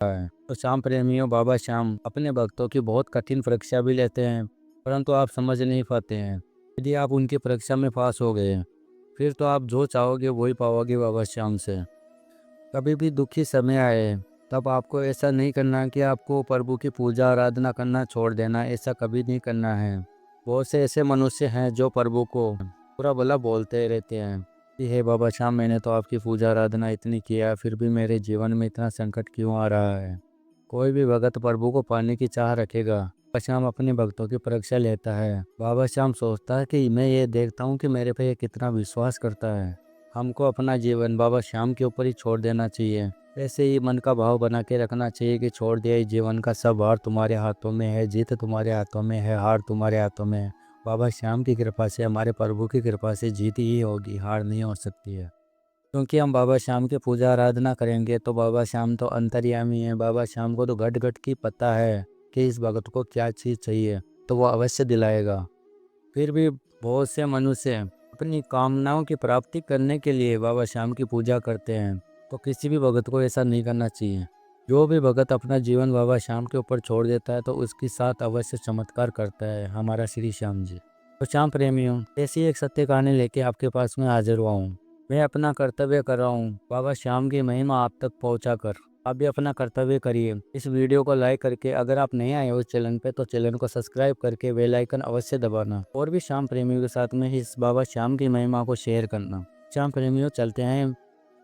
है। तो श्याम प्रेमियों, बाबा श्याम अपने भक्तों की बहुत कठिन परीक्षा भी लेते हैं, परंतु आप समझ नहीं पाते हैं। यदि आप उनकी परीक्षा में पास हो गए, फिर तो आप जो चाहोगे वही पाओगे बाबा श्याम से। कभी भी दुखी समय आए, तब आपको ऐसा नहीं करना कि आपको प्रभु की पूजा आराधना करना छोड़ देना, ऐसा कभी नहीं करना है। बहुत से ऐसे मनुष्य हैं जो प्रभु को पूरा भला बोलते रहते हैं कि हे बाबा श्याम, मैंने तो आपकी पूजा आराधना इतनी किया, फिर भी मेरे जीवन में इतना संकट क्यों आ रहा है। कोई भी भगत प्रभु को पाने की चाह रखेगा। बाबा श्याम अपने भक्तों की परीक्षा लेता है। बाबा श्याम सोचता है कि मैं ये देखता हूँ कि मेरे पे ये कितना विश्वास करता है। हमको अपना जीवन बाबा श्याम के ऊपर ही छोड़ देना चाहिए। ऐसे ही मन का भाव बना के रखना चाहिए कि छोड़ दिया, इस जीवन का सब हार तुम्हारे हाथों में है, जीत तुम्हारे हाथों में है, हार तुम्हारे हाथों में है। बाबा श्याम की कृपा से, हमारे प्रभु की कृपा से जीत ही होगी, हार नहीं हो सकती है। क्योंकि हम बाबा श्याम की पूजा आराधना करेंगे तो बाबा श्याम तो अंतर्यामी है। बाबा श्याम को तो घट घट की पता है कि इस भगत को क्या चीज़ चाहिए, तो वो अवश्य दिलाएगा। फिर भी बहुत से मनुष्य अपनी कामनाओं की प्राप्ति करने के लिए बाबा श्याम की पूजा करते हैं, तो किसी भी भगत को ऐसा नहीं करना चाहिए। जो भी भगत अपना जीवन बाबा श्याम के ऊपर छोड़ देता है तो उसके साथ अवश्य चमत्कार करता है हमारा श्री श्याम जी। तो श्याम प्रेमियों, ऐसी एक सत्य कहानी लेके आपके पास में हाजिर हुआ हूँ। मैं अपना कर्तव्य कर रहा हूँ बाबा श्याम की महिमा आप तक पहुँचा कर। आप भी अपना कर्तव्य करिए। इस वीडियो को लाइक करके, अगर आप नए आए हो इस चैनल पे तो चैनल को सब्सक्राइब करके बेल आइकन अवश्य दबाना, और भी श्याम प्रेमियों के साथ में इस बाबा श्याम की महिमा को शेयर करना। श्याम प्रेमियों, चलते हैं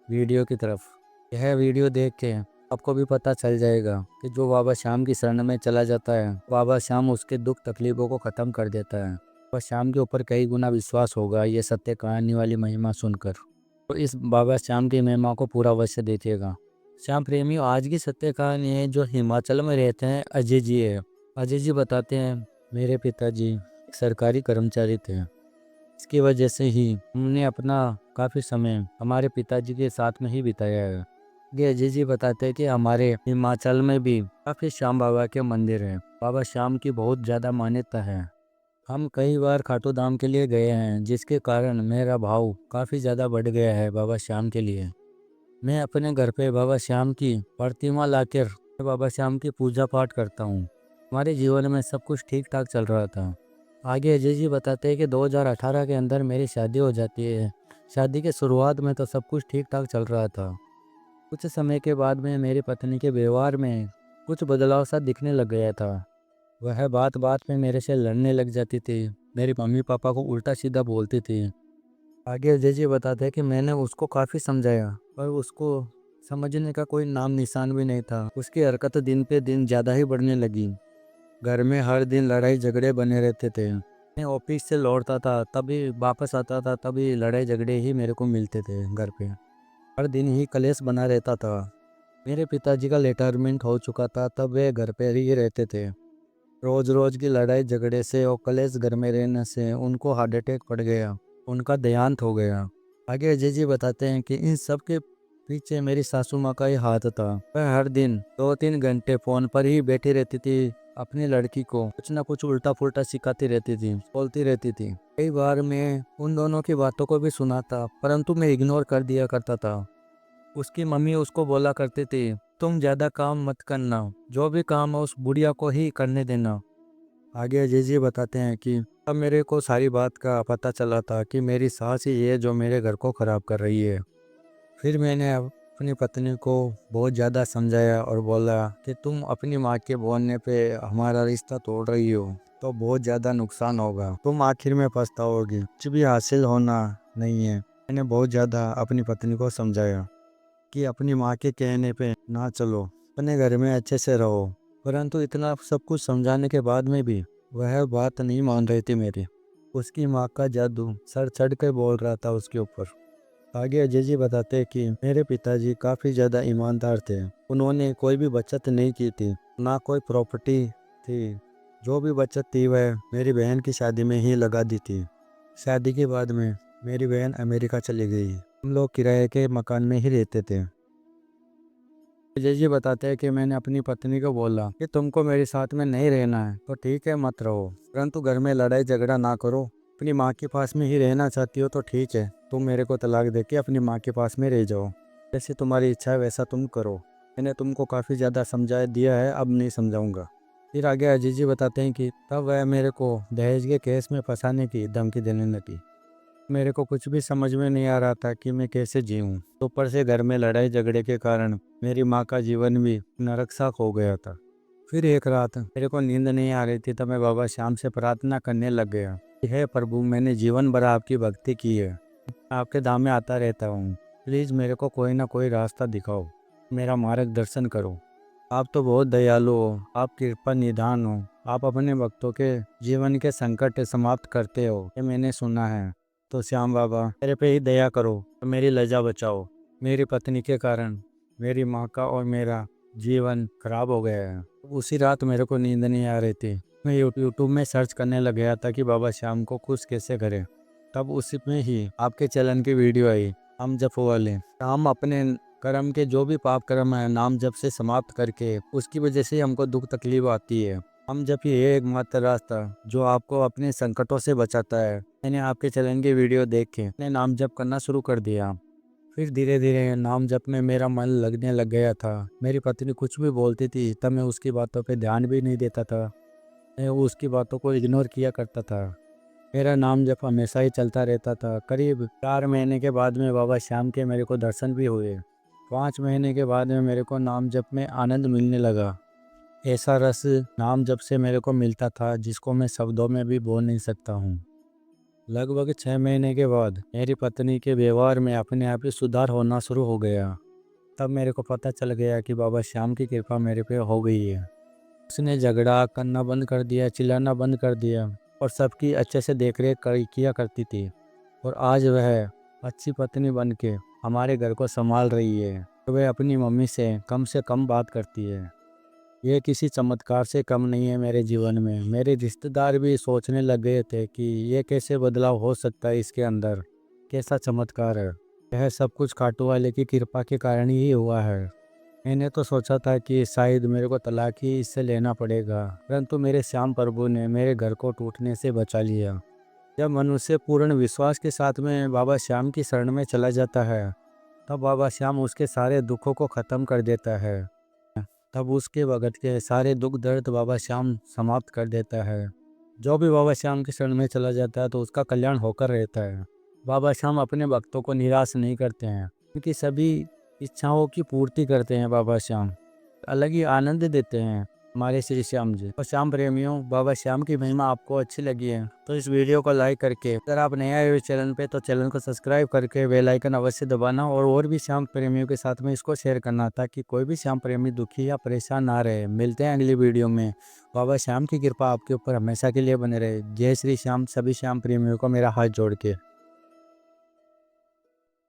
वीडियो की तरफ। यह वीडियो देख के आपको भी पता चल जाएगा कि जो बाबा श्याम की शरण में चला जाता है, बाबा श्याम उसके दुख तकलीफों को ख़त्म कर देता है। बाबा श्याम के ऊपर कई गुना विश्वास होगा ये सत्य कहानी वाली महिमा सुनकर। तो इस बाबा श्याम की महिमा को पूरा अवश्य देखिएगा। श्याम प्रेमियों, आज की सत्य कहानी है जो हिमाचल में रहते हैं अजय जी है। अजय जी बताते हैं, मेरे पिताजी एक सरकारी कर्मचारी थे। इसकी वजह से ही हमने अपना काफ़ी समय हमारे पिताजी के साथ में ही बिताया है। ये अजय जी बताते हैं कि हमारे हिमाचल में भी काफ़ी श्याम बाबा के मंदिर हैं। बाबा श्याम की बहुत ज़्यादा मान्यता है। हम कई बार खाटू धाम के लिए गए हैं, जिसके कारण मेरा भाव काफ़ी ज़्यादा बढ़ गया है बाबा श्याम के लिए। मैं अपने घर पे बाबा श्याम की प्रतिमा लाकर बाबा श्याम की पूजा पाठ करता हूँ। हमारे जीवन में सब कुछ ठीक ठाक चल रहा था। आगे अजय जी बताते हैं कि 2018 के अंदर मेरी शादी हो जाती है। शादी के शुरुआत में तो सब कुछ ठीक ठाक चल रहा था। कुछ समय के बाद में मेरी पत्नी के व्यवहार में कुछ बदलाव सा दिखने लग गया था। वह बात बात में मेरे से लड़ने लग जाती थी, मेरे मम्मी पापा को उल्टा सीधा बोलती थी। आगे अजय जी बताते हैं कि मैंने उसको काफ़ी समझाया, पर उसको समझने का कोई नाम निशान भी नहीं था। उसकी हरकत दिन पे दिन ज़्यादा ही बढ़ने लगी। घर में हर दिन लड़ाई झगड़े बने रहते थे। मैं ऑफिस से लौटता था, तभी वापस आता था, तभी लड़ाई झगड़े ही मेरे को मिलते थे घर पे। हर दिन ही कलेश बना रहता था। मेरे पिताजी का रिटायरमेंट हो चुका था, तब वे घर पे ही रहते थे। रोज रोज की लड़ाई झगड़े से और कलेश घर में रहने से उनको हार्ट अटैक पड़ गया, उनका देहांत हो गया। आगे अजय जी बताते हैं कि इन सब के पीछे मेरी सासू माँ का ही हाथ था। वह हर दिन 2-3 घंटे फ़ोन पर ही बैठी रहती थी, अपनी लड़की को कुछ ना कुछ उल्टा पुल्टा सिखाती रहती थी, बोलती रहती थी। कई बार मैं उन दोनों की बातों को भी सुना था, परंतु मैं इग्नोर कर दिया करता था। उसकी मम्मी उसको बोला करती थी, तुम ज़्यादा काम मत करना, जो भी काम है उस बुढ़िया को ही करने देना। आगे अजय जी बताते हैं कि अब मेरे को सारी बात का पता चला था कि मेरी सास ही है जो मेरे घर को ख़राब कर रही है। फिर मैंने अपनी पत्नी को बहुत ज़्यादा समझाया और बोला कि तुम अपनी माँ के बोलने पे हमारा रिश्ता तोड़ रही हो तो बहुत ज़्यादा नुकसान होगा, तुम आखिर में पछताओगी, कुछ भी हासिल होना नहीं है। मैंने बहुत ज़्यादा अपनी पत्नी को समझाया कि अपनी माँ के कहने पे ना चलो, अपने घर में अच्छे से रहो। परंतु इतना सब कुछ समझाने के बाद में भी वह बात नहीं मान रही थी मेरी। उसकी माँ का जादू सर चढ़ के बोल रहा था उसके ऊपर। आगे अजय जी बताते हैं कि मेरे पिताजी काफ़ी ज़्यादा ईमानदार थे। उन्होंने कोई भी बचत नहीं की थी, ना कोई प्रॉपर्टी थी। जो भी बचत थी वह मेरी बहन की शादी में ही लगा दी थी। शादी के बाद में मेरी बहन अमेरिका चली गई। हम लोग किराए के मकान में ही रहते थे। अजय जी बताते हैं कि मैंने अपनी पत्नी को बोला कि तुमको मेरे साथ में नहीं रहना है तो ठीक है, मत रहो, परंतु घर में लड़ाई झगड़ा ना करो। अपनी माँ के पास में ही रहना चाहती हो तो ठीक है, तुम मेरे को तलाक दे के अपनी माँ के पास में रह जाओ, जैसे तुम्हारी इच्छा है वैसा तुम करो। मैंने तुमको काफ़ी ज़्यादा समझा दिया है, अब नहीं समझाऊंगा। फिर आगे अजीत जी बताते हैं कि तब वह मेरे को दहेज के केस में फंसाने की धमकी देने लगी। मेरे को कुछ भी समझ में नहीं आ रहा था कि मैं कैसे जीऊँ। ऊपर से घर में लड़ाई झगड़े के कारण मेरी माँ का जीवन भी नरक सा हो गया था। फिर एक रात मेरे को नींद नहीं आ रही थी, तब मैं बाबा श्याम से प्रार्थना करने लग गया कि हे प्रभु, मैंने जीवन भर आपकी भक्ति की है, आपके धाम में आता रहता हूँ, प्लीज़ मेरे को कोई ना कोई रास्ता दिखाओ, मेरा मार्गदर्शन करो। आप तो बहुत दयालु हो, आप कृपा निधान हो, आप अपने भक्तों के जीवन के संकट समाप्त करते हो, ये मैंने सुना है। तो श्याम बाबा, मेरे पे ही दया करो, तो मेरी लज्जा बचाओ। मेरी पत्नी के कारण मेरी माँ का और मेरा जीवन खराब हो गया है। उसी रात मेरे को नींद नहीं आ रही थी। मैं यूट्यूब में सर्च करने लग गया था कि बाबा श्याम को खुश कैसे करें। तब उसी में ही आपके चलन की वीडियो आई, हम जप वाले। हम अपने कर्म के जो भी पाप कर्म है नाम जप से समाप्त करके, उसकी वजह से हमको दुख तकलीफ आती है। हम जब ये एकमात्र रास्ता जो आपको अपने संकटों से बचाता है। मैंने आपके चलन की वीडियो देख के मैंने नाम जप करना शुरू कर दिया। फिर धीरे धीरे नाम जप में मेरा मन लगने लग गया था। मेरी पत्नी कुछ भी बोलती थी तब मैं उसकी बातों पे ध्यान भी नहीं देता था, मैं उसकी बातों को इग्नोर किया करता था। मेरा नाम जप हमेशा ही चलता रहता था। करीब 4 महीने के बाद में बाबा श्याम के मेरे को दर्शन भी हुए। 5 महीने के बाद में मेरे को नाम जप में आनंद मिलने लगा। ऐसा रस नाम जप से मेरे को मिलता था जिसको मैं शब्दों में भी बोल नहीं सकता हूँ। लगभग 6 महीने के बाद मेरी पत्नी के व्यवहार में अपने आप ही सुधार होना शुरू हो गया। तब मेरे को पता चल गया कि बाबा श्याम की कृपा मेरे पे हो गई है। उसने झगड़ा करना बंद कर दिया, चिल्लाना बंद कर दिया और सबकी अच्छे से देखरेख किया करती थी। और आज वह अच्छी पत्नी बन के हमारे घर को संभाल रही है। वह अपनी मम्मी से कम बात करती है। ये किसी चमत्कार से कम नहीं है मेरे जीवन में। मेरे रिश्तेदार भी सोचने लग गए थे कि ये कैसे बदलाव हो सकता है इसके अंदर, कैसा चमत्कार है। यह सब कुछ खाटू वाले की कृपा के कारण ही हुआ है। मैंने तो सोचा था कि शायद मेरे को तलाक ही इससे लेना पड़ेगा, परंतु मेरे श्याम प्रभु ने मेरे घर को टूटने से बचा लिया। जब मनुष्य पूर्ण विश्वास के साथ में बाबा श्याम की शरण में चला जाता है, तब बाबा श्याम उसके सारे दुखों को ख़त्म कर देता है। तब उसके वक़्त के सारे दुख दर्द बाबा श्याम समाप्त कर देता है। जो भी बाबा श्याम की शरण में चला जाता है तो उसका कल्याण होकर रहता है। बाबा श्याम अपने भक्तों को निराश नहीं करते हैं, उनकी सभी इच्छाओं की पूर्ति करते हैं। बाबा श्याम अलग ही आनंद देते हैं हमारे श्री श्याम जी। और श्याम प्रेमियों, बाबा श्याम की महिमा आपको अच्छी लगी है तो इस वीडियो को लाइक करके, अगर आप नए आए हुए चैनल पे तो चैनल को सब्सक्राइब करके बेल आइकन अवश्य दबाना और भी श्याम प्रेमियों के साथ में इसको शेयर करना ताकि कोई भी श्याम प्रेमी दुखी या परेशान ना रहे। मिलते हैं अगली वीडियो में। बाबा श्याम की कृपा आपके ऊपर हमेशा के लिए बने रहे। जय श्री श्याम। सभी श्याम प्रेमियों को मेरा हाथ जोड़ के।